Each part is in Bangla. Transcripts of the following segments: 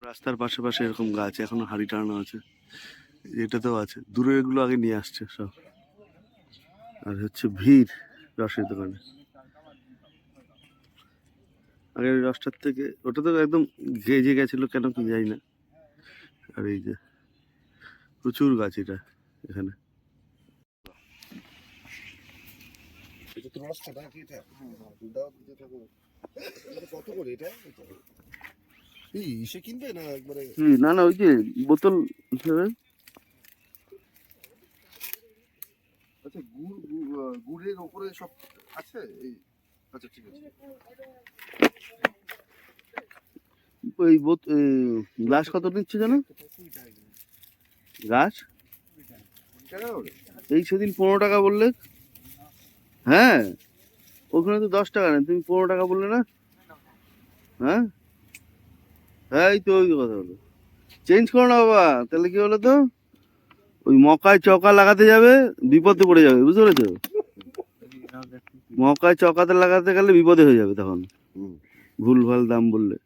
রাস্তার পাশে পাশে এরকম গাছ এখনো হাড়ি টানানো আছে, এটাতেও আছে। দূরে এগুলো আগে নিয়ে আসছে সব। আর হচ্ছে ভিড় রসের দোকানে। আগের রসটার থেকে ওটা তো একদম গেজে গেছিল, কেন কি যাই না। আর এই যে প্রচুর গাছ এটা এখানে। না না, ওই যে বোতল হিসেবে। আচ্ছা, গুড়ের ওপরে সব আছে এই। আচ্ছা, ঠিক আছে। ওই গ্লাস কত নিচ্ছে জানো? গাছ এই সেদিন 15 টাকা বললে। হ্যাঁ, ওখানে তো 10 টাকা নেই, তুমি 15 টাকা বললে না? হ্যাঁ হ্যাঁ, এই তো ওই কথা হলো। চেঞ্জ করো না বাবা, তাহলে কি হলো তো, ওই মকায় চকা লাগাতে যাবে, বিপদে পড়ে যাবে, বুঝতে পেরেছো? মকায় চকাতে লাগাতে গেলে বিপদে হয়ে যাবে তখন, ভুল ভাল দাম বললে।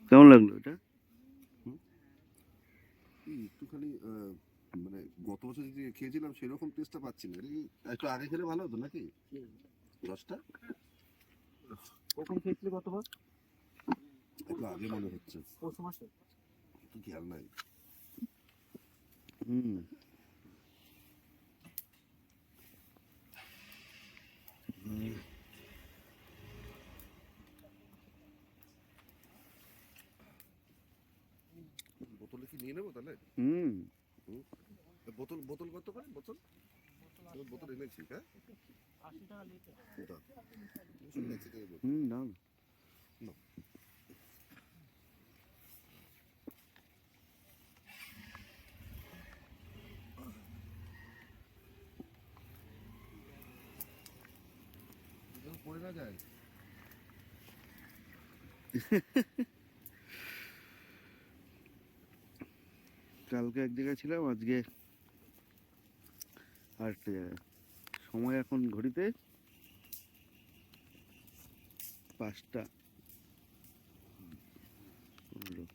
কেমন লাগলো এটা? একটুখানি মানে গত বছর যে খেয়েছিলাম সেরকম টেস্টটা পাচ্ছি না। একটু আগে খেলে ভালো হতো নাকি রসটা? কখন খেয়েছিলি গতবার? একটু আগে মনে হচ্ছে, পৌষ মাসে। একটু খেয়াল নাই। বোতলে কি নিয়ে নেবো তাহলে? বোতল বোতল কত করে বোতল? বোতল এনেছি। হ্যাঁ, 80 টাকা লিটার। না পড়ে না যায়। কালকে এক জায়গায় ছিলাম, আজকে আরেকটা জায়গায়। সময় এখন ঘড়িতে 5টা 15।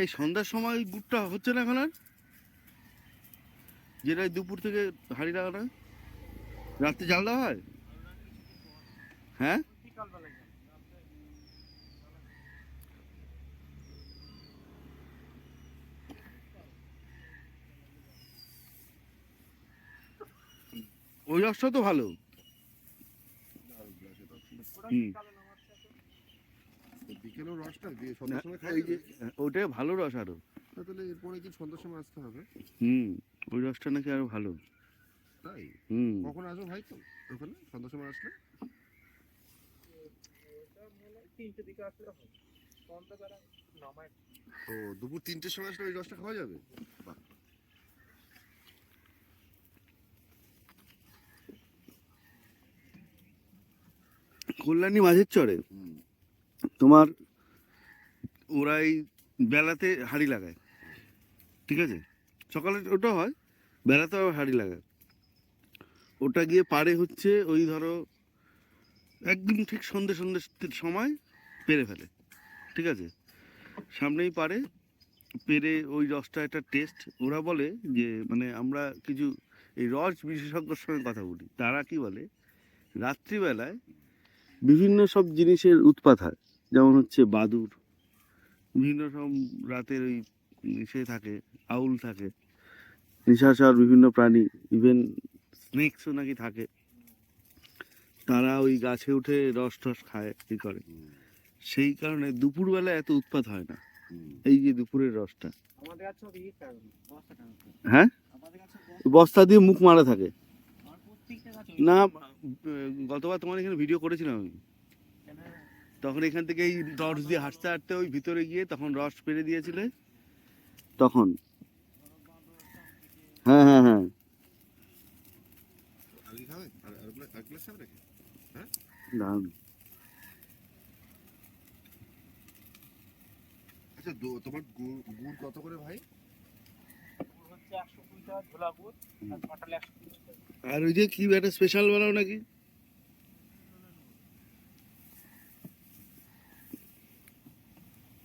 এই সন্ধ্যার সময় গুড়টা হচ্ছে না এখন আর, যেটা দুপুর থেকে হাঁড়ি লাগানো হয়, রাত্রে জাল দেওয়া হয়। হ্যাঁ, ওই রসটা তো ভালো। বিকেলেও রসটা দিয়ে সন্ধ্যার সময় খাই। এই যে ওটাই ভালো রস আরো। তাহলে এরপরে কি সন্ধ্যার সময় আসতে হবে? ওই রসটা নাকি আরো ভালো। তাই? কখন আসবো ভাই? তো ওখানে সন্ধ্যার সময় আসলে 3টে দিকে আসলে হবে। সন্ধ্যাবেলা নামায়। ও, দুপুর 3টের সময় আসলে ওই রসটা খাওয়া যাবে? বাহ। কল্যাণী মাঝের চরে তোমার ওরা এই বেলাতে হাঁড়ি লাগায়, ঠিক আছে? সকালে ওটা হয়, বেলাতে হাঁড়ি লাগায়। ওটা গিয়ে পারে হচ্ছে ওই ধরো একদম ঠিক সন্ধ্যে সময় পেরে ফেলে, ঠিক আছে? সামনেই পারে, পেরে ওই রসটা একটা টেস্ট। ওরা বলে যে মানে আমরা কিছু এই রস বিশেষজ্ঞর সঙ্গে কথা বলি, তারা কি বলে, রাত্রিবেলায় বিভিন্ন সব জিনিসের উৎপাত হয়, যেমন হচ্ছে বাদুড়, বিভিন্ন সব রাতের ওই সে থাকে, আউল থাকে, নিশাচর বিভিন্ন প্রাণী, ইভেন স্নেকসও নাকি থাকে। তারা ওই গাছে উঠে রস টস খায়, এই করে। সেই কারণে দুপুরবেলা এত উৎপাত হয় না, এই যে দুপুরের রসটা। আমাদের কাছে ওই বস্তা টানা। হ্যাঁ, আমাদের কাছে বস্তা দিয়ে মুখ মারা থাকে। আর প্রত্যেকটা গাছ না, গতবার তোমার এখানে ভিডিও করেছিলাম আমি। তখন এখান থেকে এই রস দিয়ে হাঁটতে হাঁটতে ওই ভিতরে গিয়ে তখন রস পেরে দিয়েছিলে তখন। হ্যাঁ হ্যাঁ হ্যাঁ, আর কি খাবে? আর গ্লাস খাবে নাকি? দারুণ। আচ্ছা তোমার গুড় কত করে ভাই? গুড় হচ্ছে 120 টাকা ঝোলা গুড়, আর পাটালে 130 টাকা। আর ওই যে কি একটা স্পেশাল বানাও নাকি,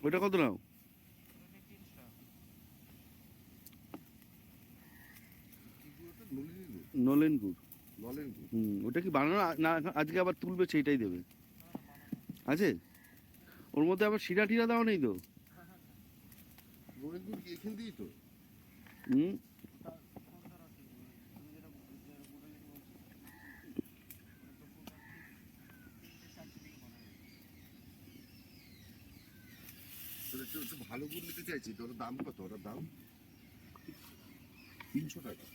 ওটা কত নাও? ওটা 300 টাকা। কি গুড় ওটা? নলিনী গুড়? নলেন গুড়। নলেন গুড়? ওটা কি বানানো না আজকে আবার তুলবে সেইটাই দেবে? আছে ওর মধ্যে আবার শিরা টিরা দাও নেই তো? নলেন গুড় কি এখানে দিই তো? হুম, একটু ভালো গুড় নিতে চাইছি তো, ওটার দাম কত? ওটার দাম 300 টাকা।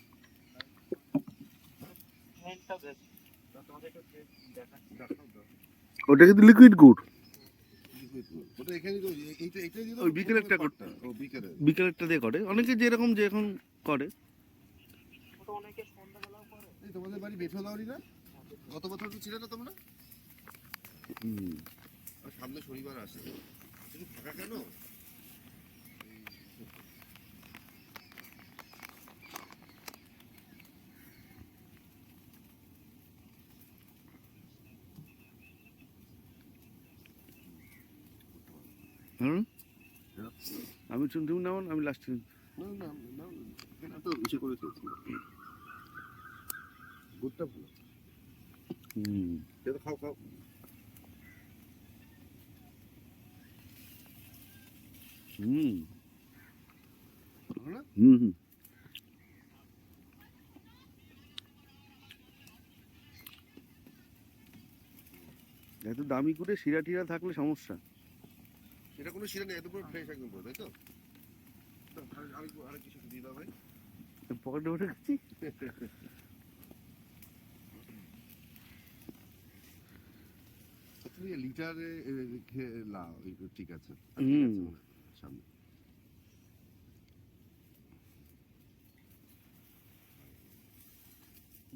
মেনটা বেশি। তা তোমাদের একটু দেখাচ্ছি। দেখাও দাও। ওটা কিন্তু লিকুইড গুড়। লিকুইড গুড়। ওটা এখানে তো এইটা দিয়ে দাও। ওই বিকেলের একটা খড়টা। ও বিকেলের। বিকেলেরটা দিয়ে করে অনেকে যেরকম যে এখন করে। ওটা অনেকে সন্ধ্যাবেলাও করে। এই তোমাদের বাড়ি বেঠো দাওনি না? গত বছর তো ছিল না তোমরা? হুম, আর সামনে শনিবার আসে। তুমি ফাঁকা কেন? হুম, আমি তুমি নাও, আমি লাস্টে। না না না, এখানে তো ইসে করে খেয়েছি। গুড়টা ভালো। হুম এটা খাও খাও। হুম ভালো না? হুম হুম। এত দামি করে শিরা টিরা থাকলে সমস্যা। এটা কোনো শিরা নেই, এত পুরো ফ্রেশ একদম পুরো, তাই তো? দাও, আরেক কিছু দিয়ে দাও ভাই। পকেটে উঠে খাচ্ছি। তুমি লিটারে লাও, ঠিক আছে। হুম। সামনে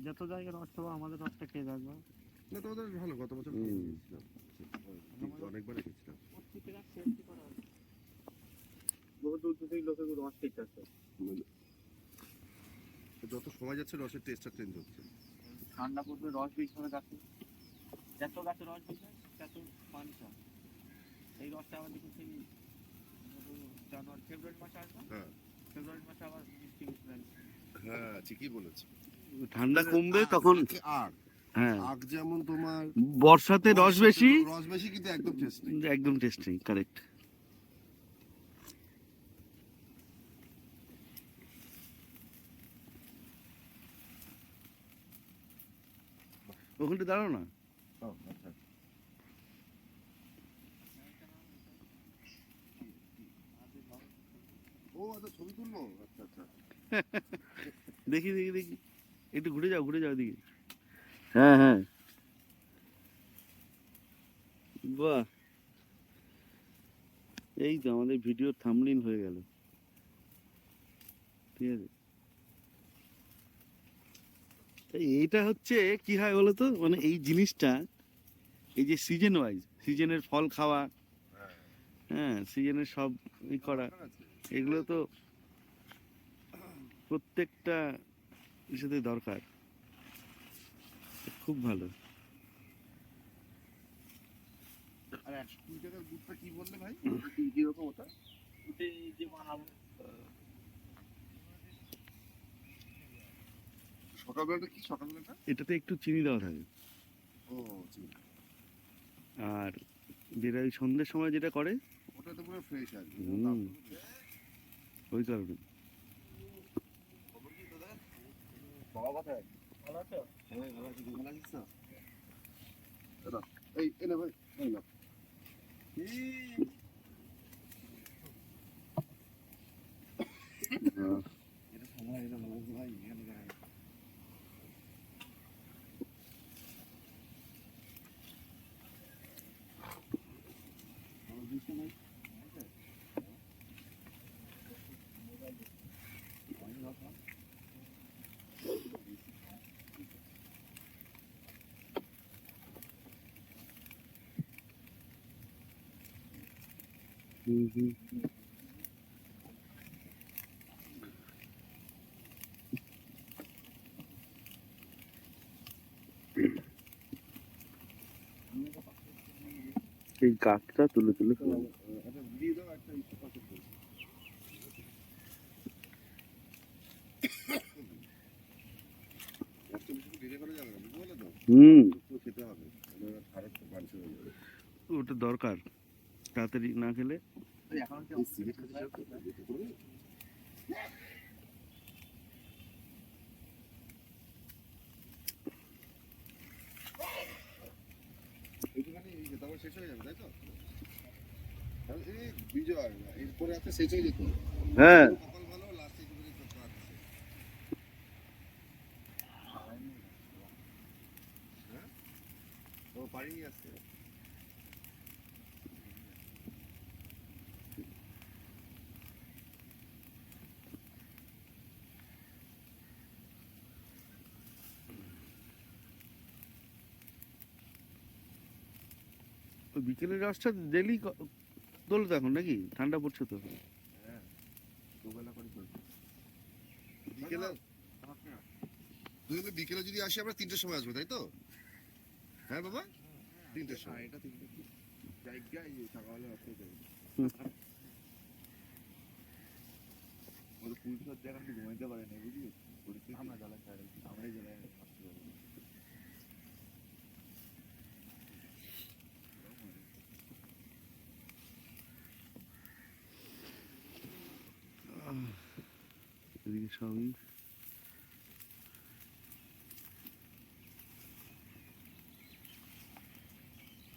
যত জায়গায় রস পাবো আমাদের রসটা খেয়ে থাকবো। না, তোমাদের ভালো, গত বছর হুম। গেছিলাম। অনেকবার গেছিলাম। প্রত্যেকের সেফটি করা আছে। বহু দূর দূর থেকে লোকের রস খেতে আসে। যত সময় যাচ্ছে রসের টেস্টটা চেঞ্জ হচ্ছে। ঠান্ডা পড়বে, রস বেশি হবে গাছে। যত গাছে রস বেশি হয় তত পানি কম। এই রসটা আবার দেখুন সেই জানুয়ারি ফেব্রুয়ারি মাসে আসবে। হ্যাঁ ফেব্রুয়ারি মাসে আবার মিষ্টি মিষ্টি লাগবে। হ্যাঁ, ঠিকই বলেছ। ঠান্ডা কমবে তখন। আগ হ্যাঁ, আগ যেমন তোমার বর্ষাতে রস বেশি, রস বেশি কিন্তু একদম টেস্ট নেই। একদম টেস্ট নেই, কারেক্ট। ওখানটা দাঁড়াও না। ও, আচ্ছা। ও আচ্ছা, ছবি তুলবো? আচ্ছা আচ্ছা। দেখি দেখি দেখি, একটু ঘুরে যাও এদিকে। হ্যাঁ হ্যাঁ, বাহ, এই তো আমাদের ভিডিও থাম্বনেইল হয়ে গেল। ঠিক আছে, এইটা হচ্ছে কি হয় বলতো, মানে এই জিনিসটা, এই যে সিজন ওয়াইজ সিজনের ফল খাওয়া, হ্যাঁ সিজনের সব ই করা, এগুলো তো প্রত্যেকটা সাথে দরকার। খুব ভালো। আর 120 টাকার গুড়টা কি বললে ভাই? ওটা কি রকম ওটা? ওটা এই যে বানাবো। সকালবেলাটা কি, সকালবেলাটা? এটাতে একটু চিনি দেওয়া থাকে। ও চিনি। আর যেটা ওই সন্ধ্যের সময় যেটা করে, ওটা তো পুরো ফ্রেশ আর কি। হুম, ওই কারণে। বাবা কোথায়? ভালো আছো? হ্যাঁ ভালো আছি, ভালো আছিস তো? দাদা, এই এনে ভাই, এই নাও। এটা সময়, এটা ভালো ভাই, এখানে দেখাই। হুম হুম। এই গাছটা তুলে তুলে ফেলো। একটা দিয়ে দাও একটা ইস্যু পাশে দাও। একটা বেশি ডিলে করা যাবে না, বুঝতে পারলে তো? হুম, একটু খেতে হবে, খারাপ পাঞ্চ হয়ে যাবে। ওটা দরকার, তাড়াতাড়ি না খেলে। এখন কি এই সিগারেট খেতে চাও তো? যেতে করবে? এইটুখানি এই যে তারপর শেষ হয়ে যাবে, তাই তো? তাহলে এই বিজয় এরপরে একটা শেষ হয়ে যেত। হ্যাঁ, কপাল ভালো, লাস্টে একটুখানি চোখটা আসছে। হ্যাঁ? ও পারিনি আসতে। ওই বিকেলের রসটা ডেলি তোলো তো এখন নাকি? ঠান্ডা পড়ছে তো। হ্যাঁ, দুবেলা করে চলছে। বিকেলে দুজনে বিকেলে যদি আসি আমরা 3টের সময় আসবো, তাই তো? হ্যাঁ বাবা, 3টের সময়। এটা 3টে জায়গায় সকালে আসতে যাবে। ওদের পুলিশ হচ্ছে এখন ঘুমাইতে পারে না, বুঝলি? আমরা জ্বালাই ছাড়ে, আমরাই জ্বালাই আসতে পারি। এদিকে সবই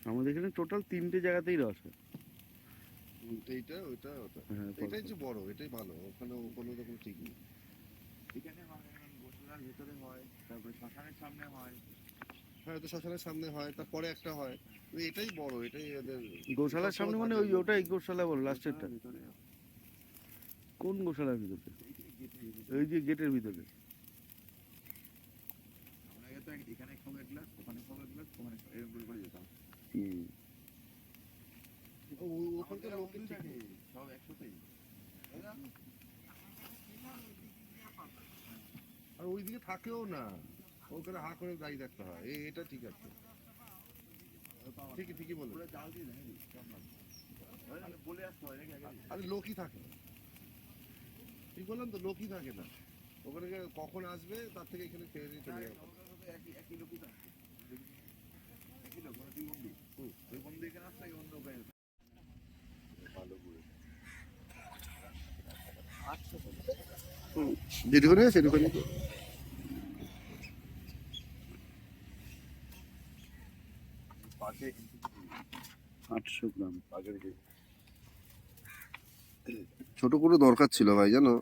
আমাদের এখানে টোটাল 3টে জায়গাতেই রস হয়। এইটা ওইটা ওটা, হ্যাঁ, এটাই যে বড়, এটাই ভালো। ওখানে কোনো রকম ঠিক নেই। এখানে হয় বসুরার ভেতরে হয়, তারপরে শ্মশানের সামনে হয়। হ্যাঁ, তো শ্মশানের সামনে হয়, তারপরে একটা হয়। কিন্তু এটাই বড়, এটাই এদের গোশালার সামনে মানে ওই ওটাই গোশালা বলো, লাস্টেরটা? ভেতরে কোন গোশালার ভিতরে? ওই যে গেটের ভিতরে। আমরা আগে তো এখানে খাবো এক গ্লাস, ওখানে খাবো এক গ্লাস, ওখানে এরকম করে করে যেতাম। হুম। ওখানকার লোকের ঠিক নেই। সব একসাথেই। আর ওইদিকে থাকেও না, ওখানে হা করে দাঁড়িয়ে থাকতে হয়। এটা ঠিক আছে, ঠিকই ঠিকই বলো। পুরো জাল দিয়ে দেয় নাকি? তাহলে বলে আসতে হয় নাকি আগে? আরে লোকই থাকে না, ঠিক বললাম তো, লোকই থাকে না। ওখানে গিয়ে কখন আসবে তার থেকে এখানে খেয়ে দিয়ে চলে যাবে। একই লোকই থাকছে। একই লোক, মানে দুই বন্ধু। ওই বন্ধু এখানে আসছে, এই বন্ধু ওখানে আসছে। ভালো করে যেটুকুনি সেটুকুনি। পাশে 800 গ্রাম। ছোট করে দরকার ছিল ভাই, জানো?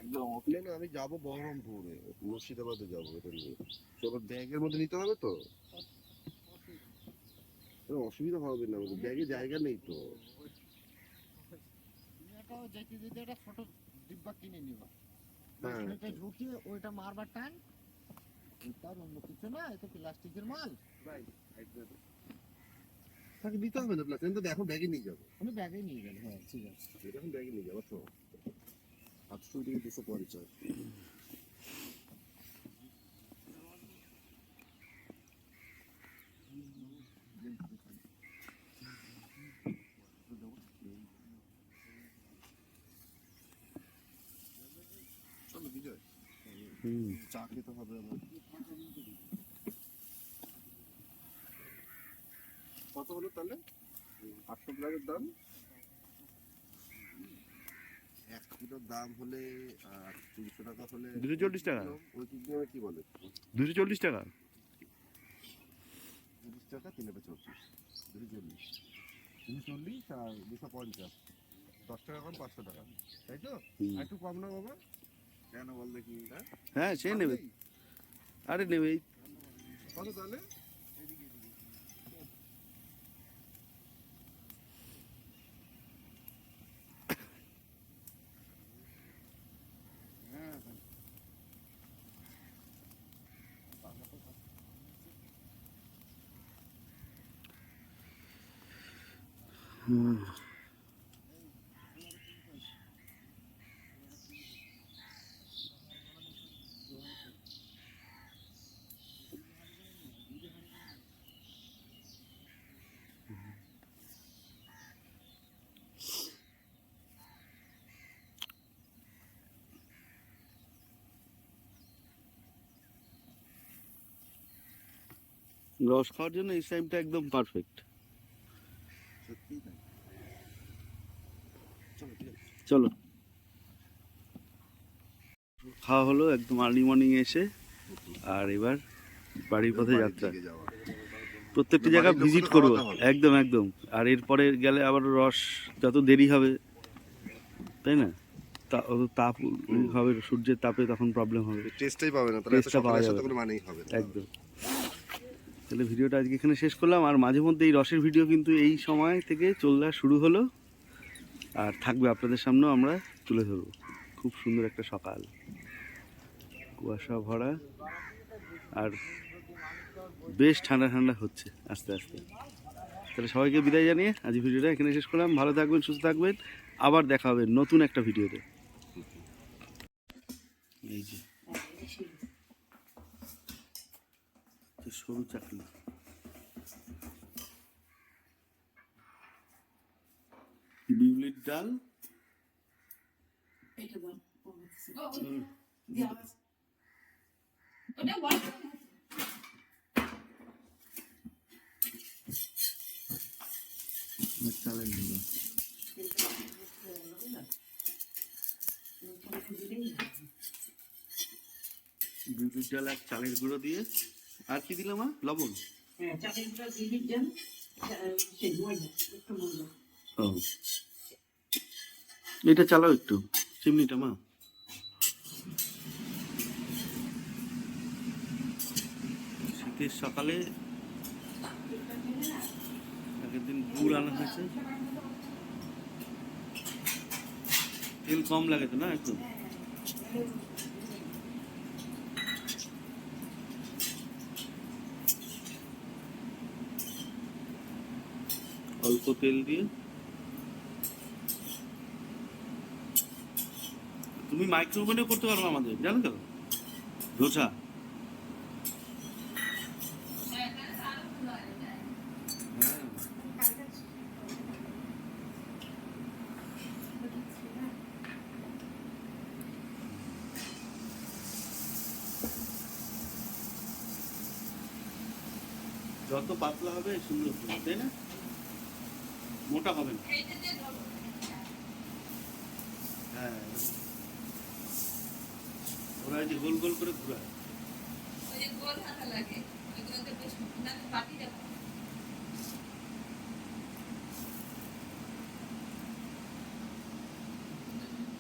একদম না না, আমি যাবো বহরমপুরে, মুর্শিদাবাদে যাবো এটা নিয়ে। চলো, ব্যাগের মধ্যে নিতে হবে তো, অসুবিধা হবে না, ব্যাগে জায়গা নেই তো। যেতে যেতে একটা ছোট ডিব্বা কিনে নিবা, হ্যাঁ, ওইটা ঢুকিয়ে ওইটা মারবার টান, তার অন্য কিছু না, এটা প্লাস্টিকের মাল। তাকে দিতে হবে না প্লাস, তো দেখো ব্যাগে নিয়ে যাবো। আমি ব্যাগে নিয়ে গেল, হ্যাঁ ঠিক আছে। এটা এখন ব্যাগে নিয়ে যাবো তো, 800 থেকে 250। চলো বিজয়, হুম। চা খেতে হবে আমার। কত হলো তাহলে? 800 গ্রামের দাম, 1 কিলোর দাম হলে 300 টাকা হলে 240 টাকা। ওই কিলোগ্রামে কি বলে? 240 টাকা। 30 টাকা 3 40, 240, 240 আর 250, 10 টাকা কম, 500 টাকা, তাই তো? হুম। আর একটু কম না বাবা? কেন বল দেখি? হ্যাঁ, সে নেবে। আরে নেবেই। কত তাহলে? হ্যাঁ হুম। রস খাওয়ার জন্য এই টাইমটা একদম পারফেক্ট। সত্যিই তাই। চলো ঠিক আছে। চলো, খাওয়া হলো একদম আর্লি মর্নিং এসে, আর এবার বাড়ির পথে বাড়ির যাত্রা। দিকে যাওয়া। প্রত্যেকটি বাড়ির জায়গা লোককে ভিজিট তো করবো, খাওয়াতে হবে। একদম একদম। আর এরপরে গেলে আবার রস যত দেরি হবে, তাই না, অত তাপ হবে, সূর্যের তাপে তখন প্রবলেম হবে, টেস্টটাই পাবে না, তাহলে এত টেস্টটা পাওয়া সকালে যাবে সাথে না। কোনো মানেই হবে না। একদম। তাহলে ভিডিওটা আজকে এখানে শেষ করলাম। আর মাঝে মধ্যে এই রসের ভিডিও কিন্তু এই সময় থেকে চলা শুরু হলো, আর থাকবে আপনাদের সামনেও আমরা তুলে ধরবো। খুব সুন্দর একটা সকাল, কুয়াশা ভরা, আর বেশ ঠান্ডা ঠান্ডা হচ্ছে আস্তে আস্তে। তাহলে সবাইকে বিদায় জানিয়ে আজ ভিডিওটা এখানে শেষ করলাম। ভালো থাকবেন, সুস্থ থাকবেন, আবার দেখা হবে নতুন একটা ভিডিওতে। এই যে সরু চাকরি, বিউলির ডাল, চালের গুঁড়ো। বিউলির ডাল আর চালের গুঁড়ো দিয়ে, আর কি দিলাম? লবণ। ও, এটা চালাও একটু, চিমনিটা মা। শীতের সকালে আগের দিন গুড় আনা হয়েছে। তেল কম লাগে তো না একটু? অল্প তেল দিয়ে। তুমি মাইক্রোওভেনেও করতে পারো আমাদের, জানো তো, ধোসা। হ্যাঁ, যত পাতলা হবে সুন্দর হবে, তাই না? মোটা হবে না। হ্যাঁ, ওরা এই যে গোল গোল করে ঘুরায়।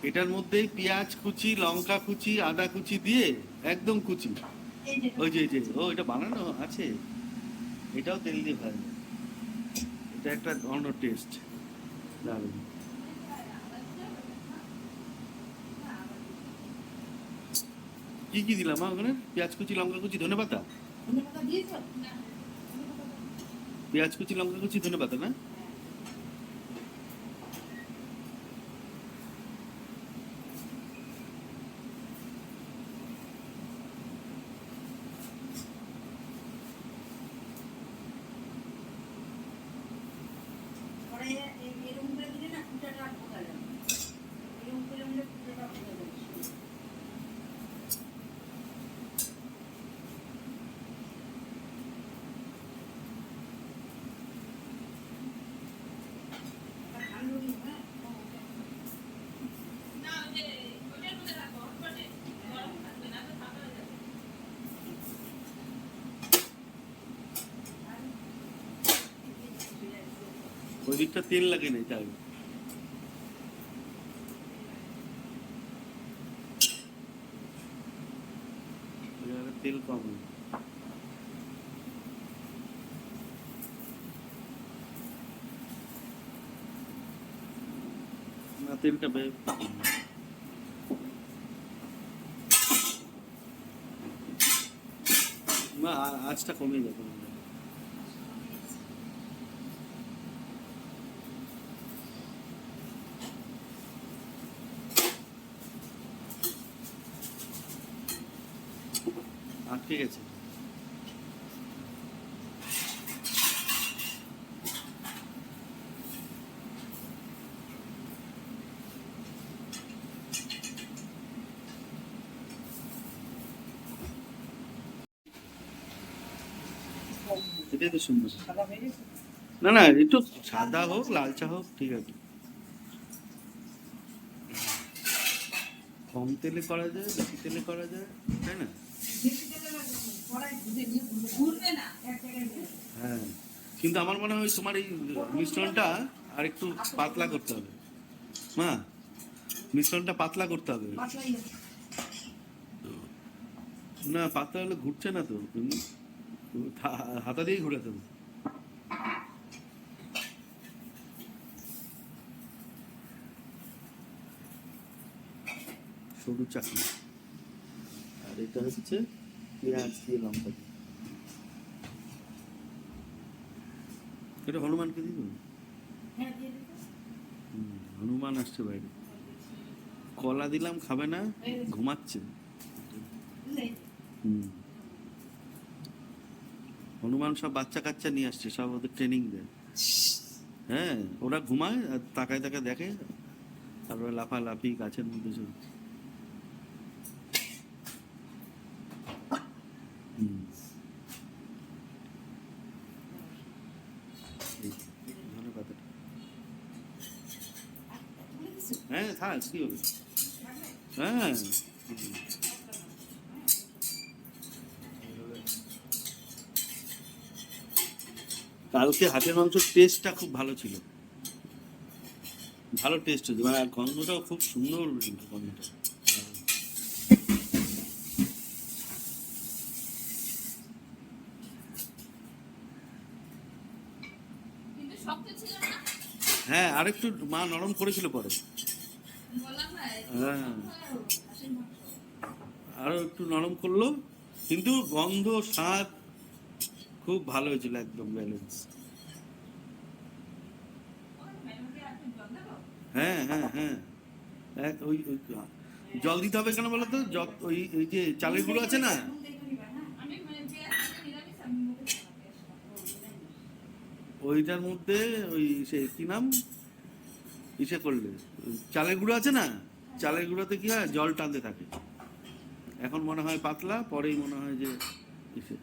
এটার মধ্যেই পেঁয়াজ কুচি, লঙ্কা কুচি, আদা কুচি দিয়ে একদম কুচি। ওই যে ও এটা বানানো আছে, এটাও তেল দিয়ে ভাজা। এটা একটা অন্য টেস্ট, দারুণ। কি কি দিলাম ওখানে? পেঁয়াজ কুচি, লঙ্কা কুচি, ধনেপাতা। পেঁয়াজ কুচি, লঙ্কা কুচি, ধনেপাতা না? ওই দিকটা তেল লাগে না, তাই তেল কম। না, তেলটা মা আঁচটা কমে যাবে। আটকে গেছে। এটাই তো সুন্দর। না না, একটু সাদা হোক লাল চা হোক ঠিক আছে। কম তেলে করা যায়, বেশি তেলে করা যায়, তাই না? হ্যাঁ, কিন্তু আমার মনে হয় তোমার এই মিশ্রণটা আর একটু পাতলা করতে হবে। মা, মিশ্রণটা পাতলা করতে হবে। না, পাতলা হলে ঘুরছে না তো, তুমি হাতা দিয়েই ঘুরাতে হবে। সরু চাকরি। আর এটা হচ্ছে পেঁয়াজ দিয়ে লঙ্কা দিয়ে। এটা হনুমানকে দিব। হনুমান আসছে বাইরে। কলা দিলাম খাবে না, ঘুমাচ্ছে। হনুমান সব বাচ্চা কাচ্চা নিয়ে আসছে, সব ওদের ট্রেনিং দেয়। হ্যাঁ, ওরা ঘুমায় আর তাকায় তাকায় দেখে, তারপরে লাফালাফি গাছের মধ্যে সব। ধন্যবাদ। হ্যাঁ থাক, কি হবে। হ্যাঁ, কালকে হাটের মাংসের টেস্টটা খুব ভালো ছিল, ভালো টেস্ট হয়েছে, মানে গন্ধটাও খুব সুন্দর গন্ধটা। হ্যাঁ, আরেকটু মা নরম করেছিল পরে। হ্যাঁ, আরো একটু নরম করলো, কিন্তু গন্ধ স্বাদ খুব ভালো হয়েছিল, একদম ব্যালেন্স। হ্যাঁ হ্যাঁ হ্যাঁ, ওই জল দিতে হবে কেন বলো তো, ওই ওই যে চালের গুঁড়ো আছে না, ওইটার মধ্যে ওই সে কি নাম ইসে করলে, চালের গুঁড়ো আছে না, চালের গুঁড়োতে কি হয় জল টানতে থাকে। এখন মনে হয় পাতলা, পরেই মনে হয় যে ইসে।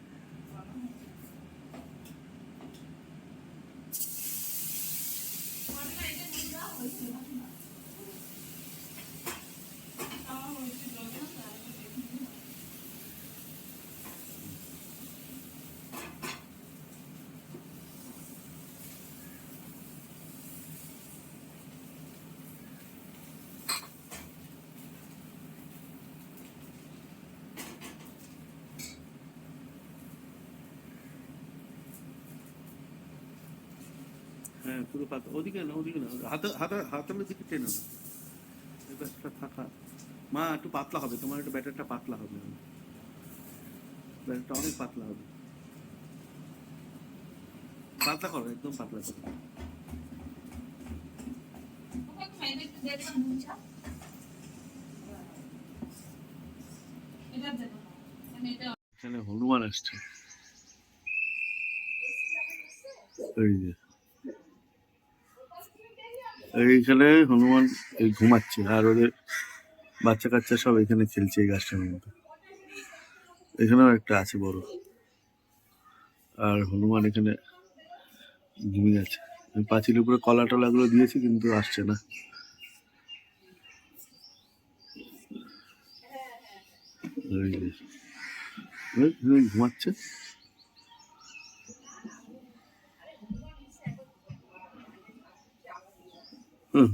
হ্যাঁ, পুরো পাতলা, ওদিকে না ওদিকে না, হাতালের দিকে টেনে না, ব্যাটারটা থাকা। মা একটু পাতলা হবে, তোমার একটু ব্যাটারটা পাতলা হবে, ব্যাটারটা অনেক পাতলা হবে। পাতলা করো, একদম পাতলা করো। এখানে হনুমান আসছে, এই যে এইখানে হনুমান এই ঘুমাচ্ছে, আর ওদের বাচ্চা কাচ্চা সব এখানে খেলছে এই গাছটার মধ্যে। এখানেও একটা আছে বড়, আর হনুমান এখানে ঘুমিয়ে আছে। আমি পাঁচিলের উপরে কলা টলা গুলো দিয়েছি, কিন্তু আসছে না। ঘুমাচ্ছে। হুম।